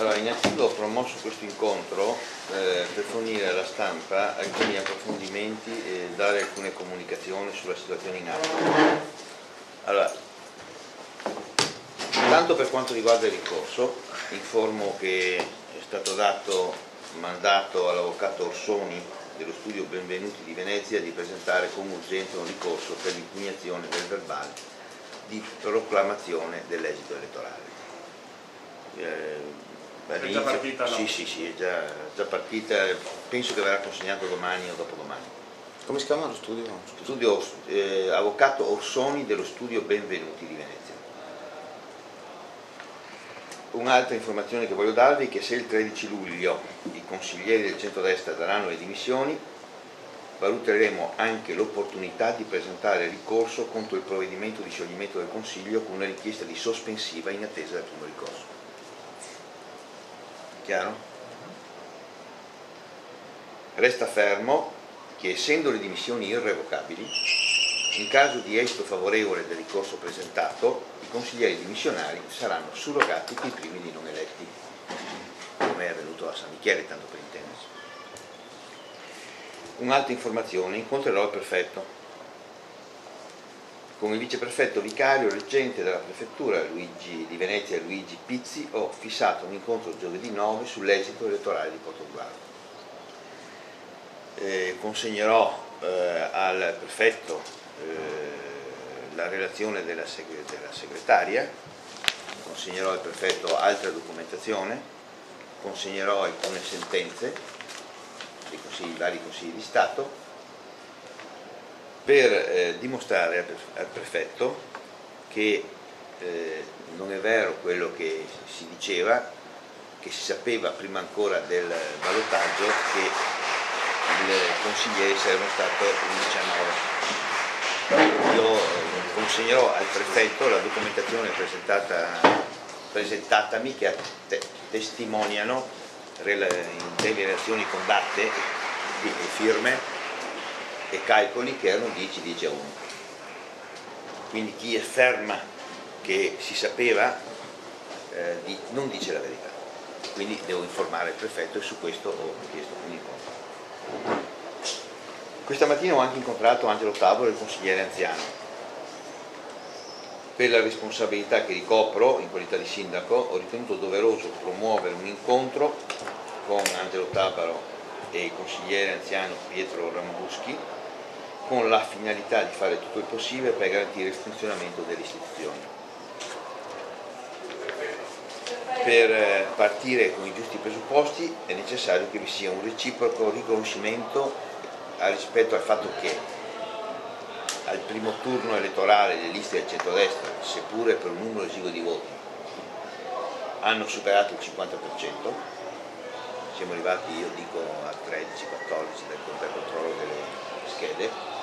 Allora, innanzitutto ho promosso questo incontro per fornire alla stampa alcuni approfondimenti e dare alcune comunicazioni sulla situazione in atto. Allora, intanto per quanto riguarda il ricorso, informo che è stato dato mandato all'avvocato Orsoni dello studio Benvenuti di Venezia di presentare con urgenza un ricorso per l'impugnazione del verbale di proclamazione dell'esito elettorale. È già partita? No? Sì, è già partita, penso che verrà consegnato domani o dopodomani. Come si chiama lo studio? Studio avvocato Orsoni dello studio Benvenuti di Venezia. Un'altra informazione che voglio darvi è che se il 13 luglio i consiglieri del centrodestra daranno le dimissioni, valuteremo anche l'opportunità di presentare ricorso contro il provvedimento di scioglimento del Consiglio con una richiesta di sospensiva in attesa del primo ricorso. Chiaro? Resta fermo che, essendo le dimissioni irrevocabili, in caso di esito favorevole del ricorso presentato, i consiglieri dimissionari saranno surrogati i primi di non eletti, come è avvenuto a San Michele, tanto per intendersi. Un'altra informazione: incontrerò il prefetto. Come viceprefetto vicario reggente della prefettura di Venezia Luigi Pizzi ho fissato un incontro giovedì 9 sull'esito elettorale di Portogruaro. Consegnerò al prefetto la relazione della segretaria, consegnerò al prefetto altra documentazione, consegnerò alcune sentenze dei vari consigli di Stato per dimostrare al prefetto che non è vero quello che si diceva, che si sapeva prima ancora del ballottaggio che i consiglieri sarebbero stati in 19. Io consegnerò al prefetto la documentazione presentatami che testimoniano in delle relazioni condatte e firme e calcoli che erano 10 a 1. Quindi chi afferma che si sapeva non dice la verità. Quindi devo informare il prefetto e su questo ho chiesto un incontro. Questa mattina ho anche incontrato Angelo Tavolo, il consigliere anziano. Per la responsabilità che ricopro in qualità di sindaco ho ritenuto doveroso promuovere un incontro con Angelo Tavolo e il consigliere anziano Pietro Rambuschi, con la finalità di fare tutto il possibile per garantire il funzionamento delle istituzioni. Per partire con i giusti presupposti è necessario che vi sia un reciproco riconoscimento rispetto al fatto che al primo turno elettorale le liste del centrodestra, seppure per un numero esiguo di voti, hanno superato il 50%, siamo arrivati, io dico, a 13-14 del controllo delle schede.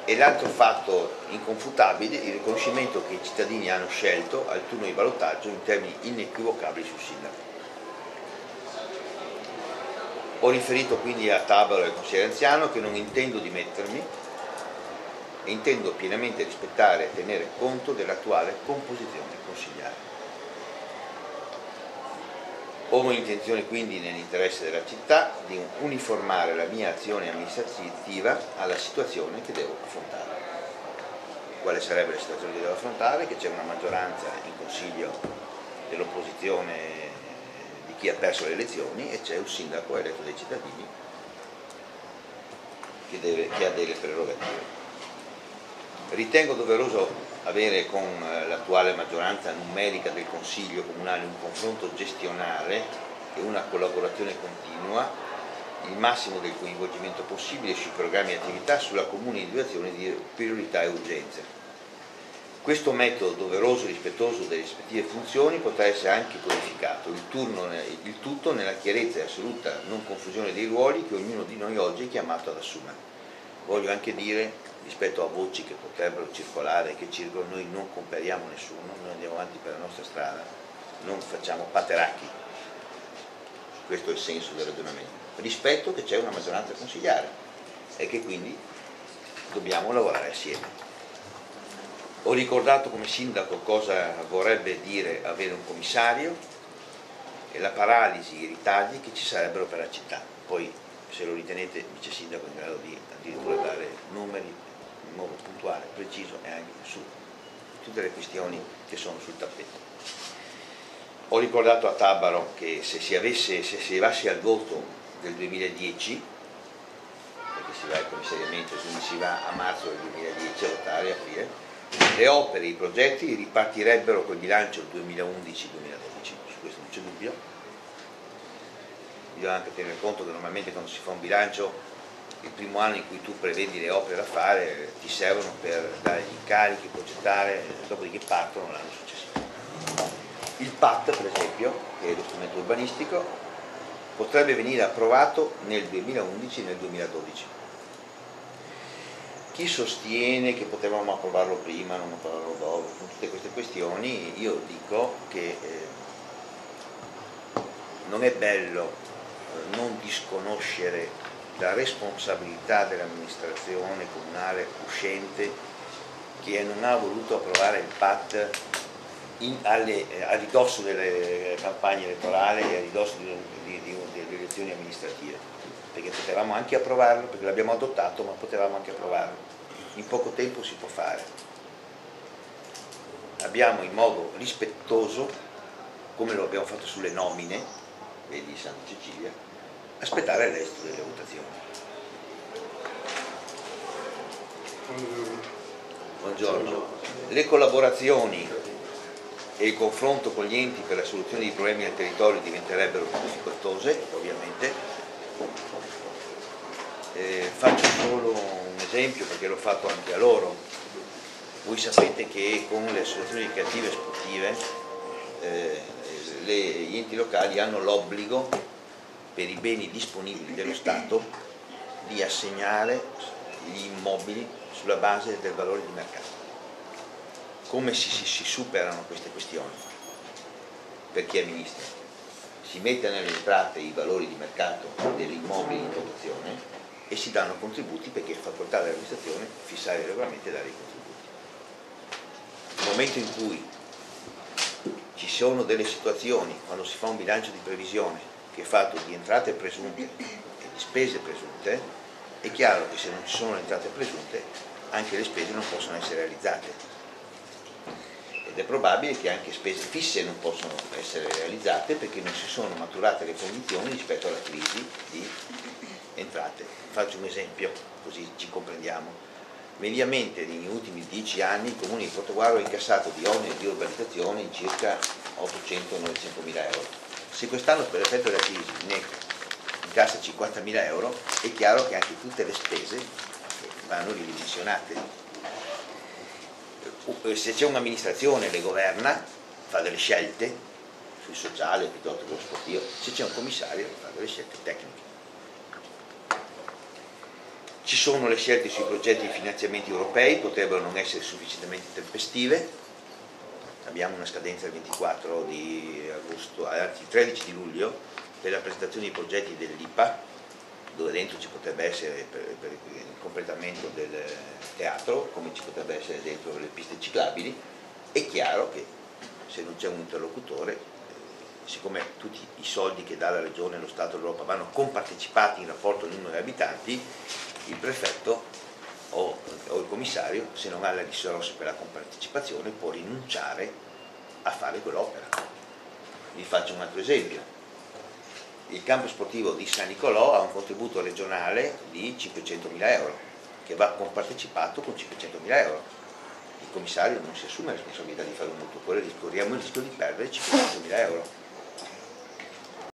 E l'altro fatto inconfutabile, il riconoscimento che i cittadini hanno scelto al turno di ballottaggio in termini inequivocabili sul sindaco. Ho riferito quindi a Tavolo e al consigliere anziano che non intendo dimettermi e intendo pienamente rispettare e tenere conto dell'attuale composizione consigliare. Ho intenzione quindi, nell'interesse della città, di uniformare la mia azione amministrativa alla situazione che devo affrontare. Quale sarebbe la situazione che devo affrontare? Che c'è una maggioranza in consiglio dell'opposizione di chi ha perso le elezioni e c'è un sindaco eletto dai cittadini che ha delle prerogative. Ritengo doveroso avere con l'attuale maggioranza numerica del Consiglio Comunale un confronto gestionale e una collaborazione continua, il massimo del coinvolgimento possibile sui programmi e attività, sulla comune individuazione di priorità e urgenze. Questo metodo doveroso e rispettoso delle rispettive funzioni potrà essere anche codificato, il tutto nella chiarezza e assoluta non confusione dei ruoli che ognuno di noi oggi è chiamato ad assumere. Voglio anche dire, rispetto a voci che potrebbero circolare, che circolano, noi non compariamo nessuno, noi andiamo avanti per la nostra strada, non facciamo pateracchi, questo è il senso del ragionamento. Rispetto che c'è una maggioranza consigliare e che quindi dobbiamo lavorare assieme. Ho ricordato come sindaco cosa vorrebbe dire avere un commissario, la paralisi, i ritagli che ci sarebbero per la città. Poi, se lo ritenete, vice sindaco, in grado di addirittura dare numeri in modo puntuale, preciso e anche su tutte le questioni che sono sul tappeto. Ho ricordato a Tabbaro che se si arrivasse al voto del 2010, perché si va al commissariamento, quindi si va a marzo del 2010 a votare, aprile, le opere, i progetti ripartirebbero col bilancio 2011-2012, su questo non c'è dubbio. Bisogna anche tenere conto che normalmente quando si fa un bilancio, il primo anno in cui tu prevedi le opere da fare ti servono per dare gli incarichi, progettare, dopodiché partono l'anno successivo. Il PAT, per esempio, che è lo strumento urbanistico, potrebbe venire approvato nel 2011 e nel 2012. Chi sostiene che potevamo approvarlo prima, non approvarlo dopo, con tutte queste questioni, io dico che non è bello non disconoscere la responsabilità dell'amministrazione comunale uscente che non ha voluto approvare il PAT a ridosso delle campagne elettorali e a ridosso delle elezioni amministrative, perché potevamo anche approvarlo, perché l'abbiamo adottato, ma potevamo anche approvarlo. In poco tempo si può fare. Abbiamo in modo rispettoso, come lo abbiamo fatto sulle nomine, vedi Santa Cecilia, aspettare l'esito delle votazioni. Buongiorno. Le collaborazioni e il confronto con gli enti per la soluzione dei problemi del territorio diventerebbero più difficoltose, ovviamente. Faccio solo un esempio perché l'ho fatto anche a loro. Voi sapete che con le associazioni ricreative e sportive gli enti locali hanno l'obbligo per i beni disponibili dello Stato di assegnare gli immobili sulla base del valore di mercato. Come si superano queste questioni? Per chi amministra? Si mette nelle entrate i valori di mercato degli immobili in dotazione e si danno contributi, perché è facoltà dell'amministrazione fissare i regolamenti e dare i contributi. Nel momento in cui ci sono delle situazioni, quando si fa un bilancio di previsione che è fatto di entrate presunte e di spese presunte, è chiaro che se non ci sono le entrate presunte anche le spese non possono essere realizzate. Ed è probabile che anche spese fisse non possono essere realizzate perché non si sono maturate le condizioni rispetto alla crisi di entrate. Faccio un esempio, così ci comprendiamo. Mediamente negli ultimi 10 anni il Comune di Portogruaro ha incassato di oneri di urbanizzazione in circa 800-900 mila euro. Se quest'anno per effetto della crisi ne incassa 50 mila euro, è chiaro che anche tutte le spese vanno ridimensionate. Se c'è un'amministrazione le governa, fa delle scelte sul sociale piuttosto che lo sportivo, se c'è un commissario fa delle scelte tecniche. Ci sono le scelte sui progetti di finanziamenti europei, potrebbero non essere sufficientemente tempestive. Abbiamo una scadenza il 24 di agosto, anzi il 13 di luglio per la presentazione dei progetti dell'IPA, dove dentro ci potrebbe essere per il completamento del teatro, come ci potrebbe essere dentro le piste ciclabili. È chiaro che se non c'è un interlocutore, siccome tutti i soldi che dà la Regione, lo Stato e l'Europa vanno compartecipati in rapporto al numero di abitanti, il prefetto o il commissario, se non ha le risorse per la compartecipazione, può rinunciare a fare quell'opera. Vi faccio un altro esempio. Il campo sportivo di San Nicolò ha un contributo regionale di 500.000 euro che va compartecipato con 500.000 euro. Il commissario non si assume la responsabilità di fare un mutuo, corriamo il rischio di perdere 500.000 euro.